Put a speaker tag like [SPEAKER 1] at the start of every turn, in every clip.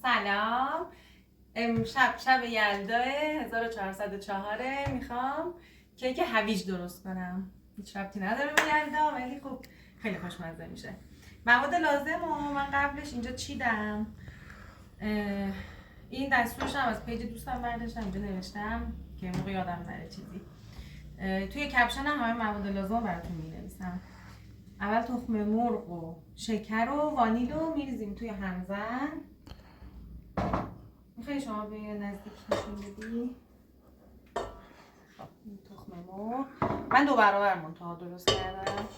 [SPEAKER 1] سلام. امشب شب یلدا 1404 میخوام کیک هویج درست کنم. هیچ ربطی نداره به یلدا ولی خب خیلی خوشمزه میشه. مواد لازم رو من قبلش اینجا چیدم. این دستورش هم از پیج دوستم برداشتم اینجا نوشتم که موقع یادم نره چیزی. توی کپشن هم همه مواد لازم براتون مینویسم. اول تخم مرغ و شکر و وانیل رو میریزیم توی همزن. میخوایی شما به نزدیک نشون بدی؟ این تخم مرغ من 2 برابر منتها درست کردم.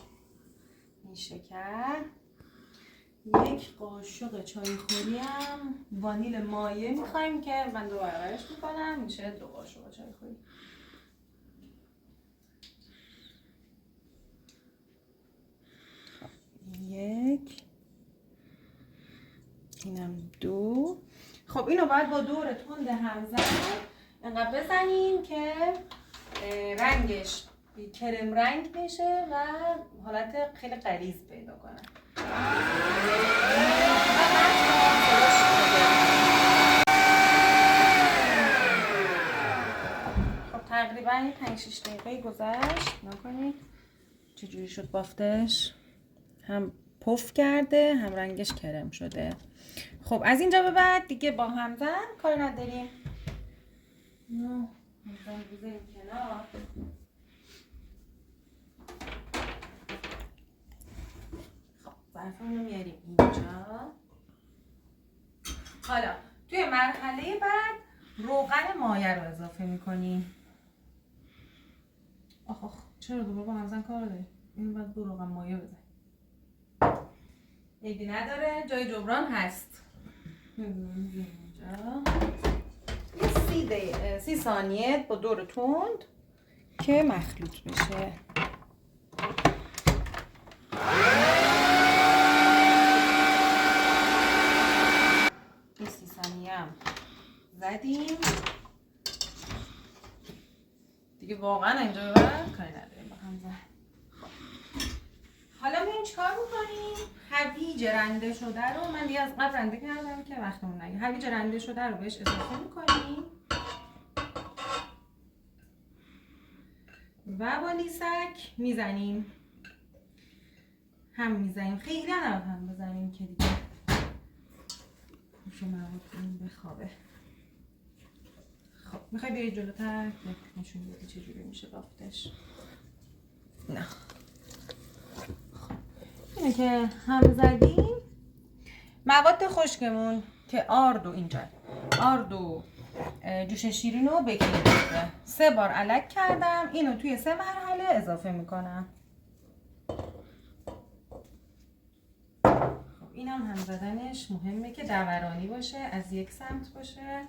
[SPEAKER 1] این شکر، 1 قاشق چای خوری هم وانیل مایع میخوایم که من 2 برابرش میکنم، میشه 2 قاشق چای خوری. یک، اینم 2. خب اینو باید با دور تند همزن انقدر بزنیم که رنگش کرم رنگ بشه و حالت خیلی غلیظ پیدا کنه. خب تقریبا 5-6 دقیقه گذشت. نکنید چجوری شد بافتش، هم پف کرده هم رنگش کرم شده. خب از اینجا به بعد دیگه با همزن کار نداریم. همزن بذاریم کنار. خب ظرفمون رو میاریم اینجا. حالا توی مرحله بعد روغن مایع رو اضافه میکنیم. آخ چرا دوباره با همزن کار داریم؟ این باید با روغن مایع بزنیم. عیبی نداره، جای جبران هست. اینجا 30 ثانیه با دور تند که مخلوط بشه. این 30 ثانیه هم زدیم دیگه، واقعا اینجا به بعد کاری نداریم با همزن. حالا میریم چیکار میکنیم؟ هویج رنده شده رو من دیگه از قبل رنده کردم که وقتمون نگیره. هویج رنده شده رو بهش اضافه میکنیم و با لیسک میزنیم. هم میزنیم، خیلی هم بزنیم که دیگه شما این بخوابه. خب میخوای بیایی جلوتر نشون بدی چجوری میشه بافتش؟ نه اینه که هم زدیم. مواد خشکمون که آرد و اینجا آرد و جوش شیرین و بیکینگ پودر 3 بار الک کردم. اینو توی 3 مرحله اضافه میکنم. خب اینم هم زدنش مهمه که دورانی باشه، از یک سمت باشه.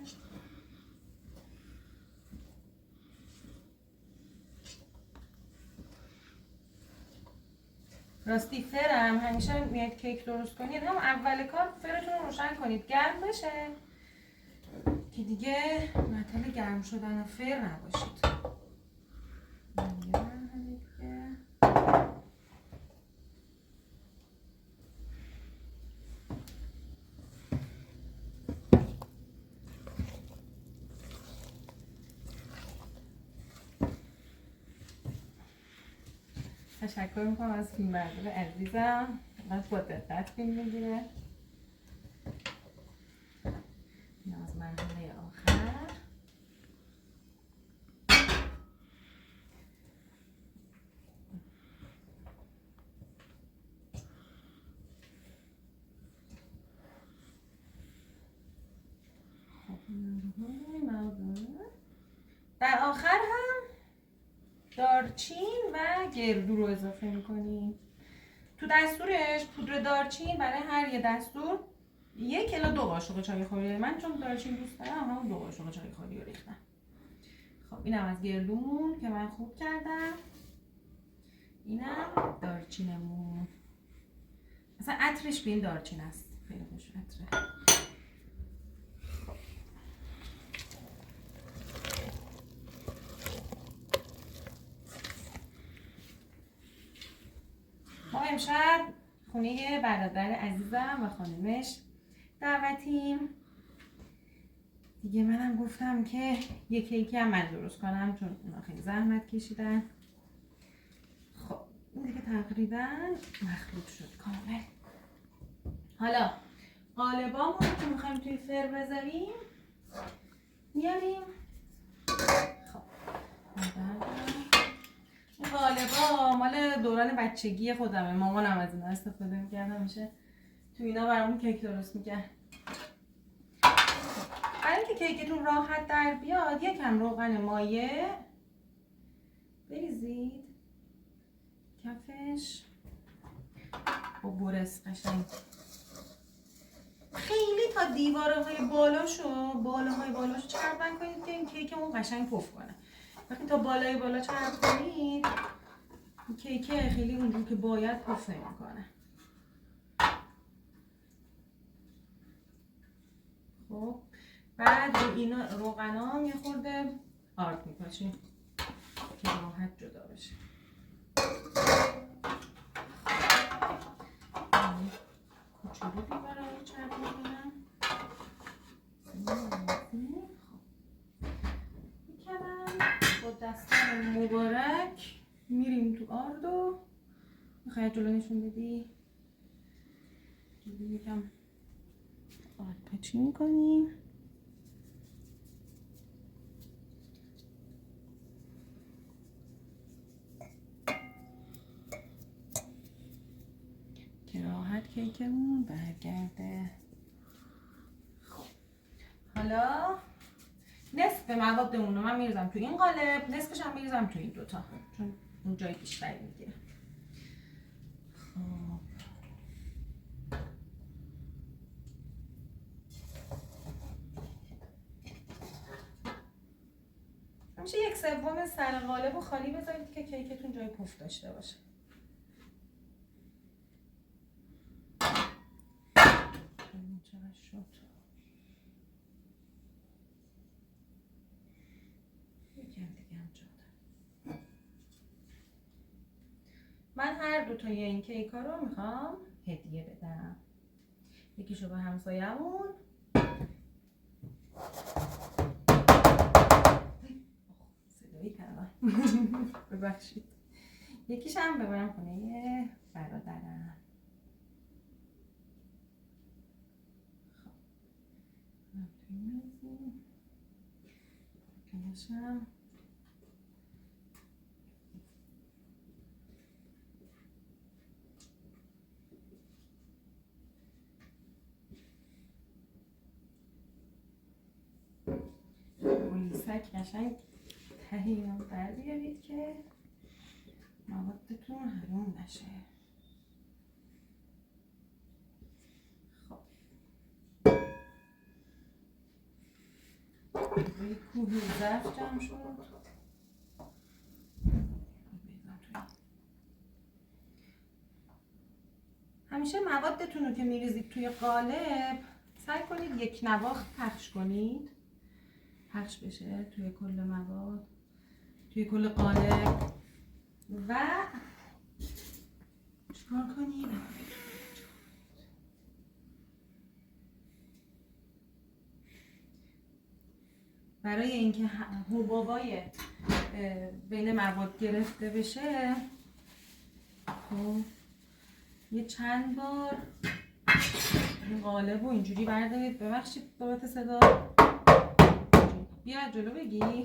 [SPEAKER 1] راستی فرم همیشه میاد کیک درست کنید هم اول کار فرتون رو روشن کنید گرم بشه که دیگه معطل گرم شدن فر نباشید. تشکر میکنم از فیلمبردار عزیزم، از با دقت فیلم میگیره. این از مرحله آخر. در آخر هم دارچین و گردو رو اضافه میکنیم. تو دستورش پودر دارچین برای هر یه دستور 1 الی 2 قاشق چای خوری. من چون دارچین دوست دارم همون 2 قاشق چای خوری رو ریختم. خب اینم از گردومون که من خوب کردم. اینم دارچینمون، اصلا عطرش به این دارچین است، خیلی خوش عطره. ما امشب خونه برادر عزیزم و خانمش دعوتیم. دیگه منم گفتم که یه کیکی هم من درست کنم چون اونا خیلی زحمت کشیدن. خب این دیگه تقریبا مخلوط شد کامل. حالا قالبامون که میخوایم توی فر بذاریم میاریم. خب این قالبا مال دوران بچگی خودمه، مامانم از اینا استفاده میکرد، همیشه تو اینا برامون کیک درست میکرد. برای اینکه کیکتون راحت در بیاد یکم روغن مایع بریزید کفش با برس قشنگ خیلی تا دیوارهای بالاشو چرب نکنید که این کیکمون قشنگ پف کنه. وقتی تا بالا چرب کنید این کیک خیلی اونجور که باید پف نمیکنه. خب بعد اینا روغنام یه خورده آرد میپاشیم که راحت جدا بشه. کوچولو برای چرب میکنم. میکنم با دستان مبارک میریم تو آرد و میخوای جلو نشون بدی یکم آرد پچی میکنیم. که راحت کیکمون برگرده. حالا نصف موادمون رو من میریزم تو این قالب، نصفش هم میریزم تو این دوتا چون اون جای بیشتری میگیره. خب همیشه 1/3 سر قالب رو خالی بذارید که کیکتون جای پف داشته باشه. چقدر شد؟ یکم دیگه هم شد. من هر دوتای این کیکا رو میخوام هدیه بدم. یکیشو به همسایه‌مون، صدایی کردم ببخشید، یکیش هم ببرم خونه برادرم. کنشم لیسک قشنگ تهیه در بیارید که موادتون حروم نشه. روی کوه ظرف جمع شد. همیشه موادتون رو که میریزید توی قالب سعی کنید یک نواخت پخش کنید، پخش بشه توی کل مواد، توی کل قالب. و چیکار کنید؟ برای اینکه حبابای بین مواد گرفته بشه خب یه چند بار این قالب رو اینجوری بردارید. ببخشید بابت صدا، بیا جلو بگی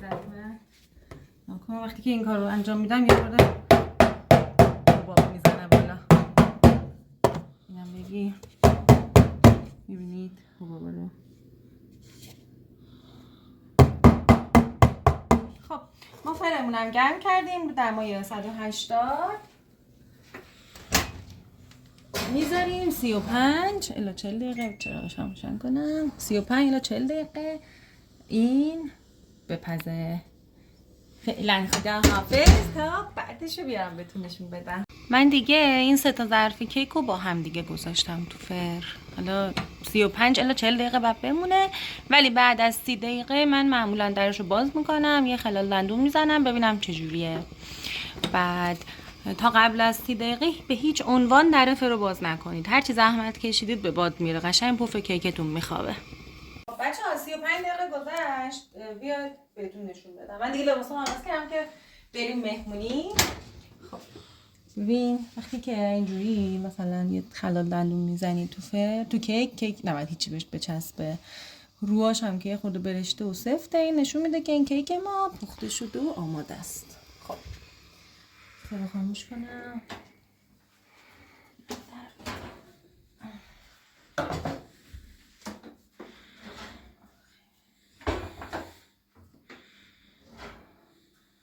[SPEAKER 1] زحمت نکن. وقتی که این کار رو انجام میدم یه خورده حباب میزنه بالا. اینم بگی میبینید حبابا رو. خب ما فرمونم گرم کردیم رو دمای 180 میذاریم 35 الی 40 دقیقه. چراغش هم روشن کنم. 35 الی 40 دقیقه این بپزه. فعلا خداحافظ تا بعدشو بیارم بهتون نشون بدم. من دیگه این 3 تا ظرف کیک رو با هم دیگه گذاشتم تو فر. حالا 35 الی 40 دقیقه بعد بمونه، ولی بعد از 30 دقیقه من معمولا درشو باز میکنم، یه خلال دندون میزنم ببینم چجوریه. بعد تا قبل از 30 دقیقه به هیچ عنوان در فر رو باز نکنید. هر چی زحمت کشیدید به باد میره، قشنگ پف کیکتون میخوابه. بچه‌ها 35 دقیقه گذشت. بیاید بهتون نشون بدم. من دیگه لباسامو عوض کردم که بریم مهمونی. خب ببین وقتی که اینجوری مثلا یه خلال دندون میزنی تو کیک نباید هیچی بهش بچسبه. روهاش هم که یه خورده برشته و سفته، این نشون میده که این کیک ما پخته شده و آماده است. خب رو خاموش کنم.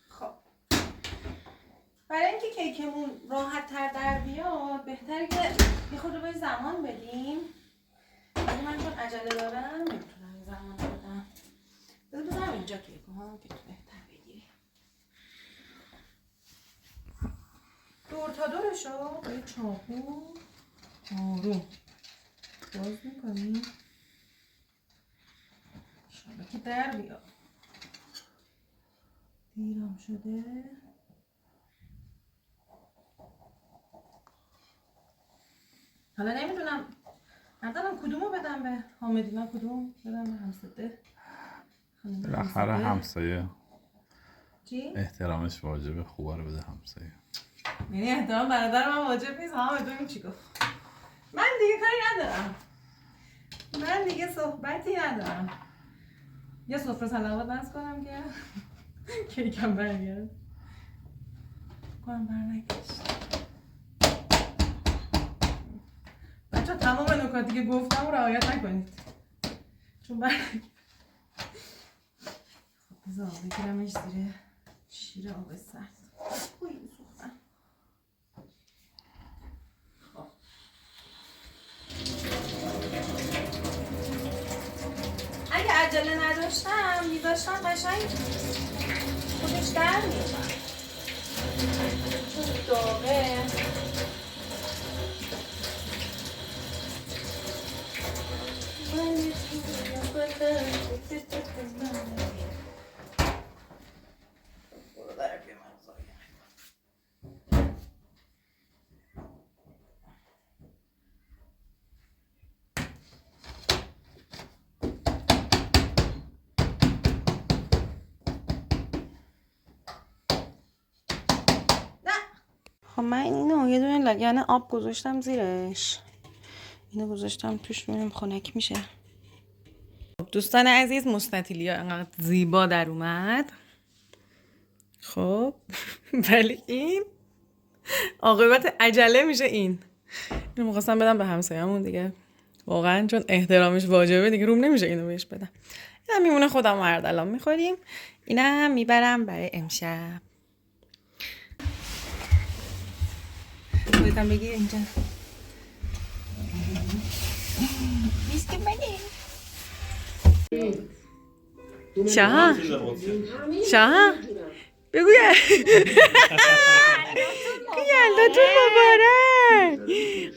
[SPEAKER 1] خب برای اینکه کیکمون راحت تر در بیاد بهتره که یه خورده باید زمان بدیم. من چون عجله دارم نمیتونم زمان بدم. بذارم اینجا کیکو ها که تو بهتر بگیری. دور تا دورشو با یه چاقو آروم باز میکنی شاید که در بیاد. دیرم شده. حالا نمیدونم کدومو بدم به حامدی، من کدوم بدم به همسده.
[SPEAKER 2] بالاخره همسایه
[SPEAKER 1] چی؟
[SPEAKER 2] احترامش واجبه، خوبه رو بده همسایه.
[SPEAKER 1] یعنی احترام برادر من واجب نیست؟ حامد ببین چی گفت. من دیگه کاری ندارم. من دیگه صحبتی ندارم. یه سفره صلوات نصب کنم که کیکم برگرد. کنم برنگشت. بچه تمام نکاتی که گفتم رو رعایت نکنید چون برنگرد. خب بذار بگیرمش زیر شیر آب سرد. سوختم. خب اگه عجله نداشتم میذاشتم قشنگ خودش در میومد چون داغه. خب من اینو یه دونه لگن آب گذاشتم زیرش، اینو گذاشتم توش ببینم خنک میشه. دوستان عزیز مستطیلی ها انقدر زیبا در اومد. خب ولی این عاقبت عجله میشه. اینو میخواستم بدم به همسایه‌مون دیگه، واقعا چون احترامش واجبه دیگه روم نمیشه اینو بهش بدم. اینم میمونه خودم مرد الان میخوریم. اینم میبرم برای امشب. خودتم بگیر اینجا. بیسکی منی شاها بگویه یلداتون مبارک.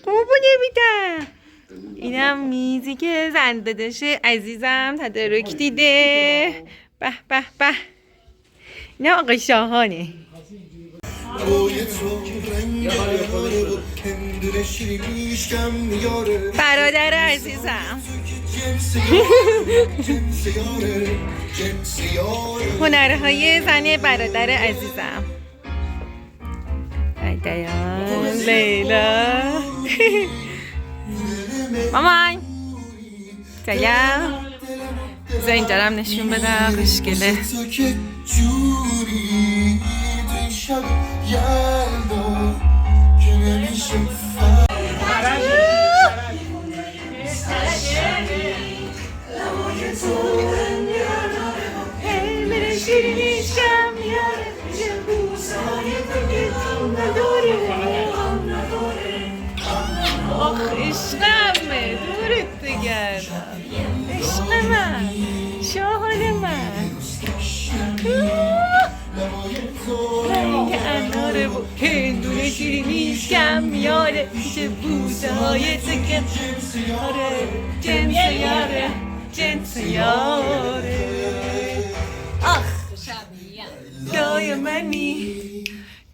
[SPEAKER 1] خوبو نمیدم. اینم میزی که زن داداشه عزیزم تدارک دیده. به به به. اینم آقای شاهانه. برادر عزیزم هنرهای زن برادر عزیزم دیان لیلا. مامان سلام. بذار اینجا هم نشون بدم خوشگله. آخ عشقمه دورت بگردم. عشق من شاهان من رنگ اناره و هندونه شیرینی کم میاره. چه بوسه های تکه آره جنس یاره جنس یاره. آخ دای منی.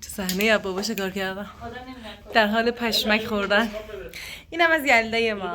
[SPEAKER 1] تو صحنه بابا شکار کردم در حال پشمک خوردن. اینم از یلده ما.